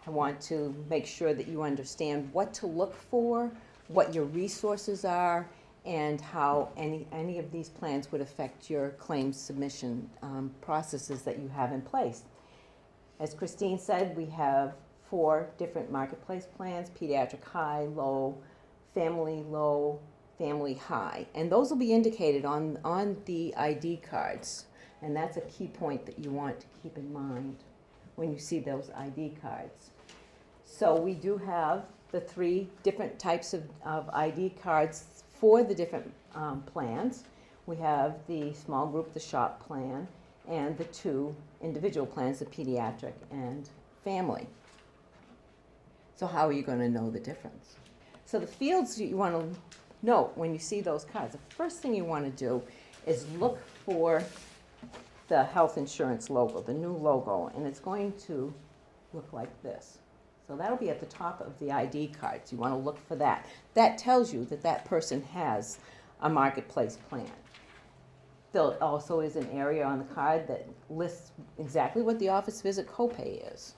I want to make sure that you understand what to look for, what your resources are, and how any of these plans would affect your claims submission processes that you have in place. As Christine said, we have 4 different marketplace plans: pediatric high, low, family high. And those will be indicated on the ID cards. And that's a key point that you want to keep in mind when you see those ID cards. So we do have the 3 different types of ID cards for the different plans. We have the small group, the shop plan, and the 2 individual plans, the pediatric and family. So how are you going to know the difference? So the fields you want to note when you see those cards, the first thing you want to do is look for the health insurance logo, the new logo, and it's going to look like this. So that'll be at the top of the ID cards. You want to look for that. That tells you that that person has a marketplace plan. There also is an area on the card that lists exactly what the office visit copay is.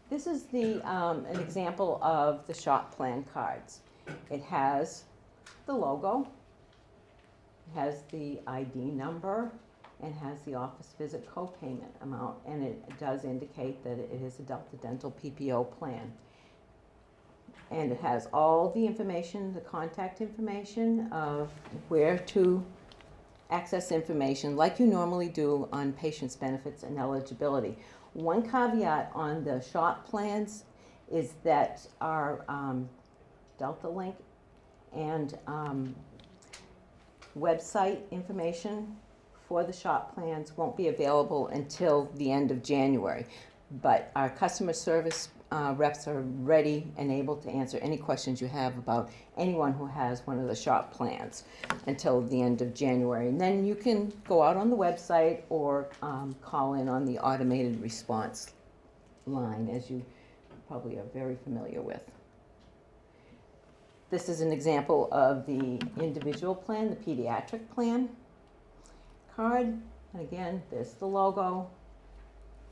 This is an example of the shop plan cards. It has the logo, it has the ID number, and has the office visit copayment amount, and it does indicate that it is a Delta Dental PPO plan. And it has all the information, the contact information of where to access information like you normally do on patients' benefits and eligibility. One caveat on the shop plans is that our Delta link and website information for the shop plans won't be available until the end of January. But our customer service reps are ready and able to answer any questions you have about anyone who has one of the shop plans until the end of January. And then you can go out on the website or call in on the automated response line, as you probably are very familiar with. This is an example of the individual plan, the pediatric plan card. And again, there's the logo,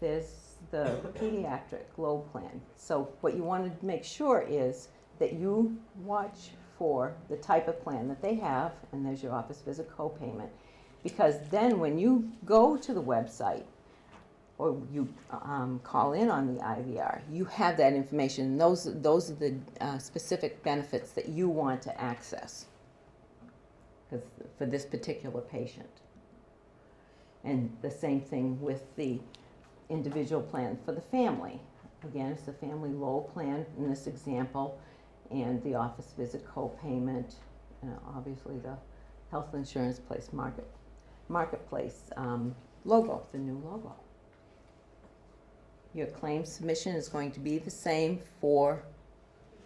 there's the pediatric low plan. So what you want to make sure is that you watch for the type of plan that they have, and there's your office visit copayment. Because then when you go to the website or you call in on the IVR, you have that information. Those are the specific benefits that you want to access for this particular patient. And the same thing with the individual plan for the family. Again, it's the family low plan in this example, and the office visit copayment, obviously the health insurance place marketplace logo, the new logo. Your claim submission is going to be the same for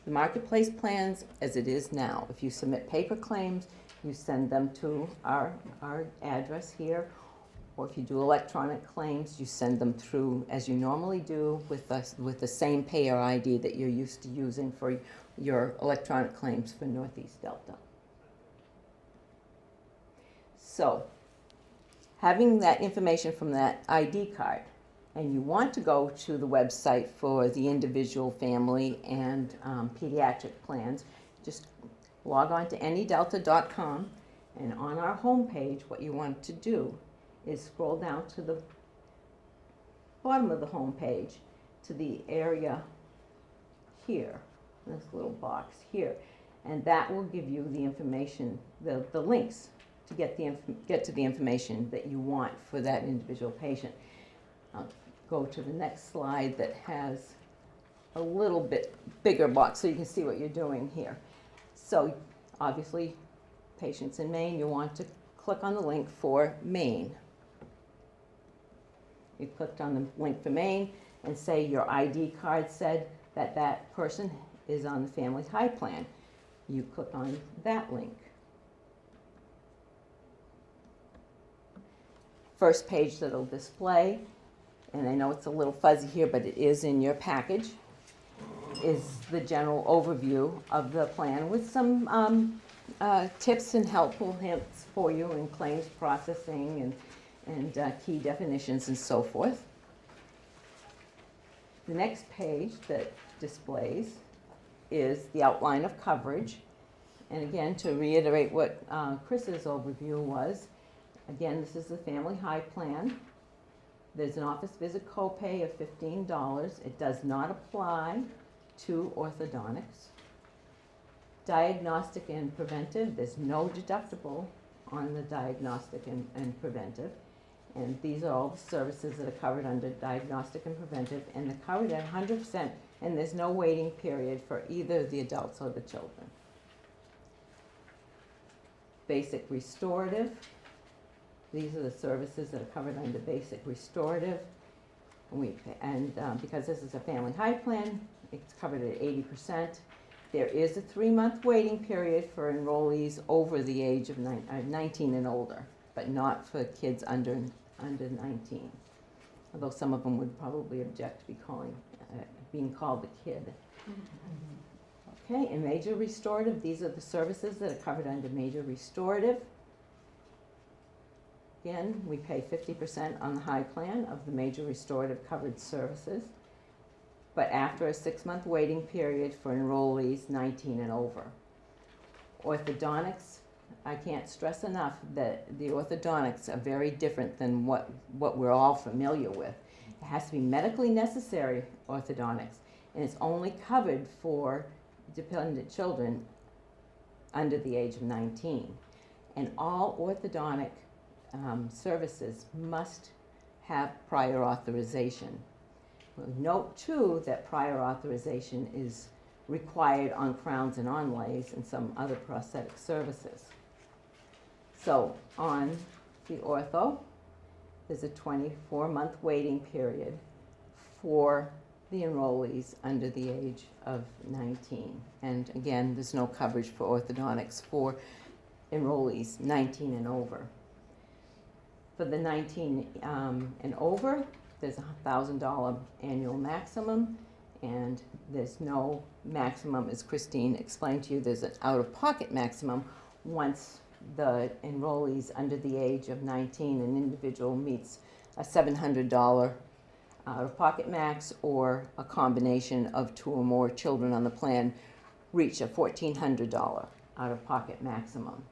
the marketplace plans as it is now. If you submit paper claims, you send them to our address here, or if you do electronic claims, you send them through as you normally do with the same payer ID that you're used to using for your electronic claims for Northeast Delta. So, having that information from that ID card, and you want to go to the website for the individual family and pediatric plans, just log on to anydelta.com, and on our homepage, what you want to do is scroll down to the bottom of the home page to the area here, this little box here, and that will give you the information, the links to get to the information that you want for that individual patient. I'll go to the next slide that has a little bit bigger box so you can see what you're doing here. So obviously, patients in Maine, you want to click on the link for Maine. You clicked on the link for Maine and say your ID card said that that person is on the Family High plan. You click on that link. First page that'll display, and I know it's a little fuzzy here, but it is in your package, is the general overview of the plan with some tips and helpful hints for you in claims processing and key definitions and so forth. The next page that displays is the outline of coverage. And again, to reiterate what Chris's overview was, again, this is the Family High Plan. There's an office visit copay of $15. It does not apply to orthodontics. Diagnostic and preventive, there's no deductible on the diagnostic and preventive. And these are all the services that are covered under diagnostic and preventive, and they're covered at 100%, and there's no waiting period for either the adults or the children. Basic restorative, these are the services that are covered under basic restorative. And because this is a Family High Plan, it's covered at 80%. There is a 3-month waiting period for enrollees over the age of 19 and older, but not for kids under 19. Although some of them would probably object to being called a kid. Okay, and major restorative, these are the services that are covered under major restorative. Again, we pay 50% on the high plan of the major restorative covered services, but after a 6-month waiting period for enrollees 19 and over. Orthodontics, I can't stress enough that the orthodontics are very different than what we're all familiar with. It has to be medically necessary orthodontics, and it's only covered for dependent children under the age of 19. And all orthodontic services must have prior authorization. Note too that prior authorization is required on crowns and onlays and some other prosthetic services. So on the ortho, there's a 24-month waiting period for the enrollees under the age of 19. And again, there's no coverage for orthodontics for enrollees 19 and over. For the 19 and over, there's a $1,000 annual maximum, and there's no maximum, as Christine explained to you, there's an out-of-pocket maximum once the enrollees under the age of 19, an individual meets a $700 out-of-pocket max, or a combination of 2 or more children on the plan reach a $1,400 out-of-pocket maximum.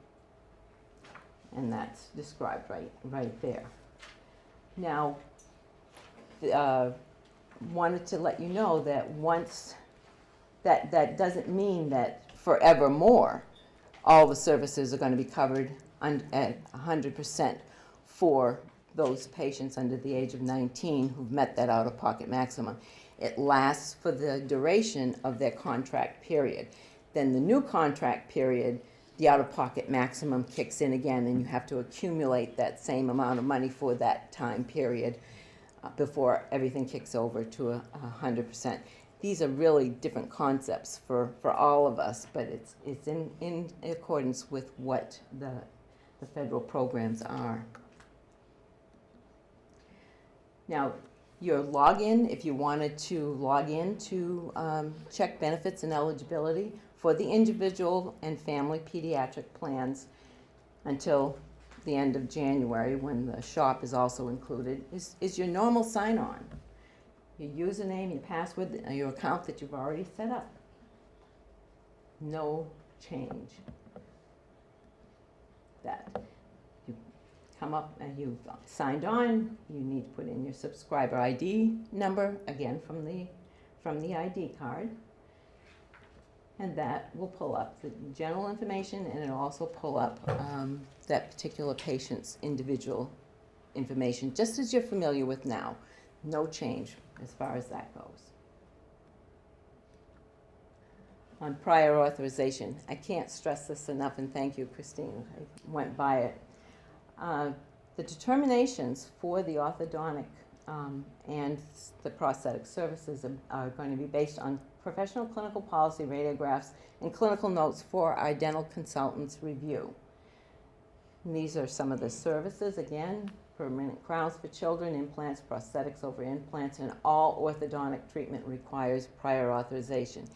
And that's described right there. Now, wanted to let you know that once, that doesn't mean that forevermore all the services are going to be covered at 100% for those patients under the age of 19 who've met that out-of-pocket maximum. It lasts for the duration of their contract period. Then the new contract period, the out-of-pocket maximum kicks in again, and you have to accumulate that same amount of money for that time period before everything kicks over to 100%. These are really different concepts for all of us, but it's in accordance with what the federal programs are. Now, your login, if you wanted to log in to check benefits and eligibility for the individual and family pediatric plans until the end of January, when the shop is also included, is your normal sign-on. Your username, your password, your account that you've already set up. No change. That. You come up and you've signed on, you need to put in your subscriber ID number, again from the ID card. And that will pull up the general information, and it'll also pull up that particular patient's individual information, just as you're familiar with now. No change as far as that goes. On prior authorization, I can't stress this enough, and thank you, Christine. I went by it. The determinations for the orthodontic and the prosthetic services are going to be based on professional clinical policy radiographs and clinical notes for our dental consultants' review. And these are some of the services, again, permanent crowns for children, implants, prosthetics over implants, and all orthodontic treatment requires prior authorization.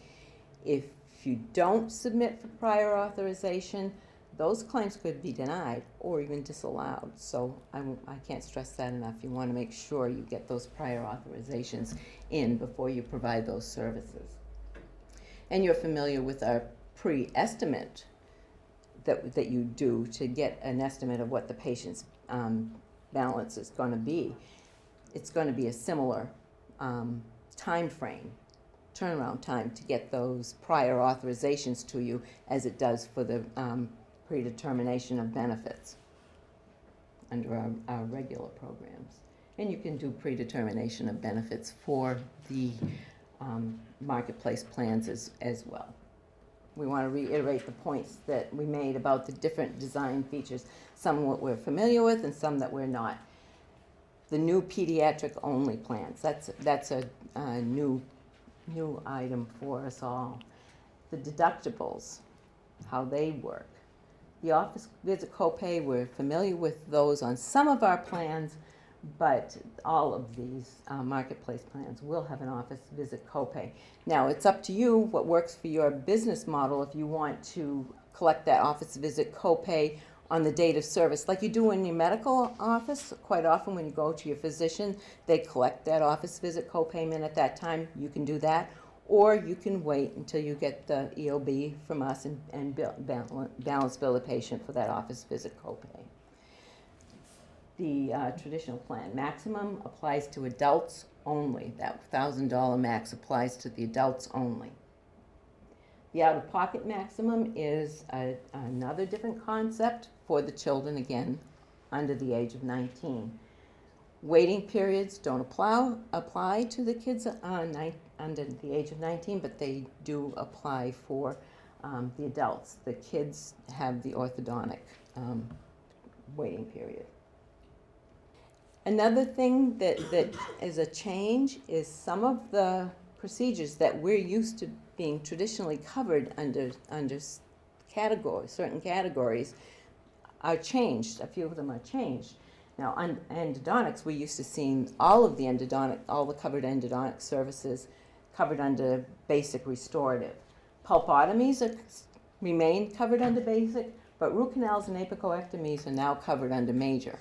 If you don't submit for prior authorization, those claims could be denied or even disallowed. So I can't stress that enough. You want to make sure you get those prior authorizations in before you provide those services. And you're familiar with our pre-estimate that you do to get an estimate of what the patient's balance is going to be. It's going to be a similar time frame, turnaround time, to get those prior authorizations to you as it does for the predetermination of benefits under our regular programs. And you can do predetermination of benefits for the marketplace plans as well. We want to reiterate the points that we made about the different design features, some what we're familiar with and some that we're not. The new pediatric only plans, that's a new item for us all. The deductibles, how they work. The office visit copay, we're familiar with those on some of our plans, but all of these marketplace plans will have an office visit copay. Now, it's up to you what works for your business model if you want to collect that office visit copay on the date of service, like you do in your medical office. Quite often when you go to your physician, they collect that office visit copayment at that time. You can do that, or you can wait until you get the EOB from us and balance bill the patient for that office visit copay. The traditional plan maximum applies to adults only. That $1,000 max applies to the adults only. The out-of-pocket maximum is another different concept for the children, again, under the age of 19. Waiting periods don't apply to the kids under the age of 19, but they do apply for the adults. The kids have the orthodontic waiting period. Another thing that is a change is some of the procedures that we're used to being traditionally covered under categories, certain categories, are changed. A few of them are changed. Now, endodontics, we're used to seeing all of the all the covered endodontic services covered under basic restorative. Pulpotomies remain covered under basic, but root canals and apicoectomies are now covered under major.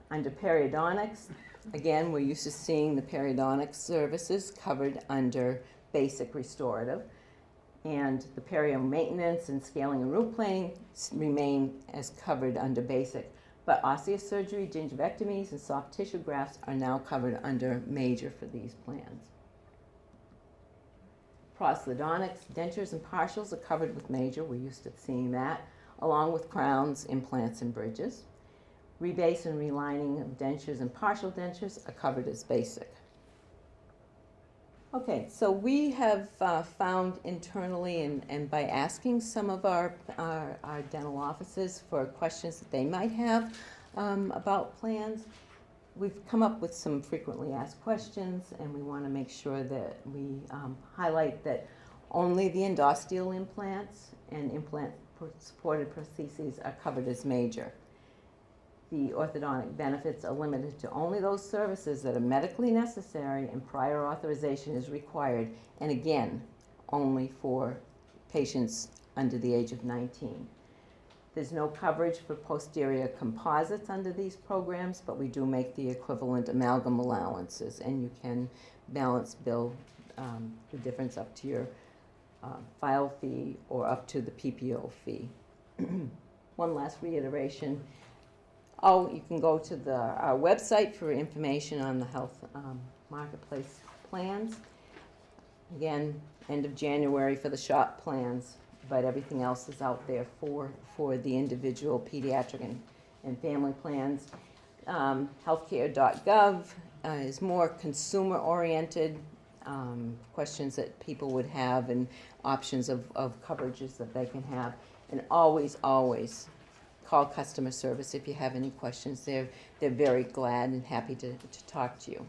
Under periodontics, again, we're used to seeing the periodontic services covered under basic restorative, and the perio maintenance and scaling and root planing remain as covered under basic. But osseous surgery, gingivectomies, and soft tissue grafts are now covered under major for these plans. Prosthodontics, dentures, and partials are covered with major. We're used to seeing that, along with crowns, implants, and bridges. Rebase and relining of dentures and partial dentures are covered as basic. Okay, so we have found internally and by asking some of our dental offices for questions that they might have about plans, we've come up with some frequently asked questions, and we want to make sure that we highlight that only the endosteal implants and implant supported prostheses are covered as major. The orthodontic benefits are limited to only those services that are medically necessary and prior authorization is required, and again, only for patients under the age of 19. There's no coverage for posterior composites under these programs, but we do make the equivalent amalgam allowances, and you can balance bill the difference up to your file fee or up to the PPO fee. One last reiteration. You can go to our website for information on the health marketplace plans. Again, end of January for the shop plans, but everything else is out there for the individual pediatric and family plans. Healthcare.gov is more consumer-oriented, questions that people would have and options of coverages that they can have. And always, always call customer service if you have any questions. They're very glad and happy to talk to you.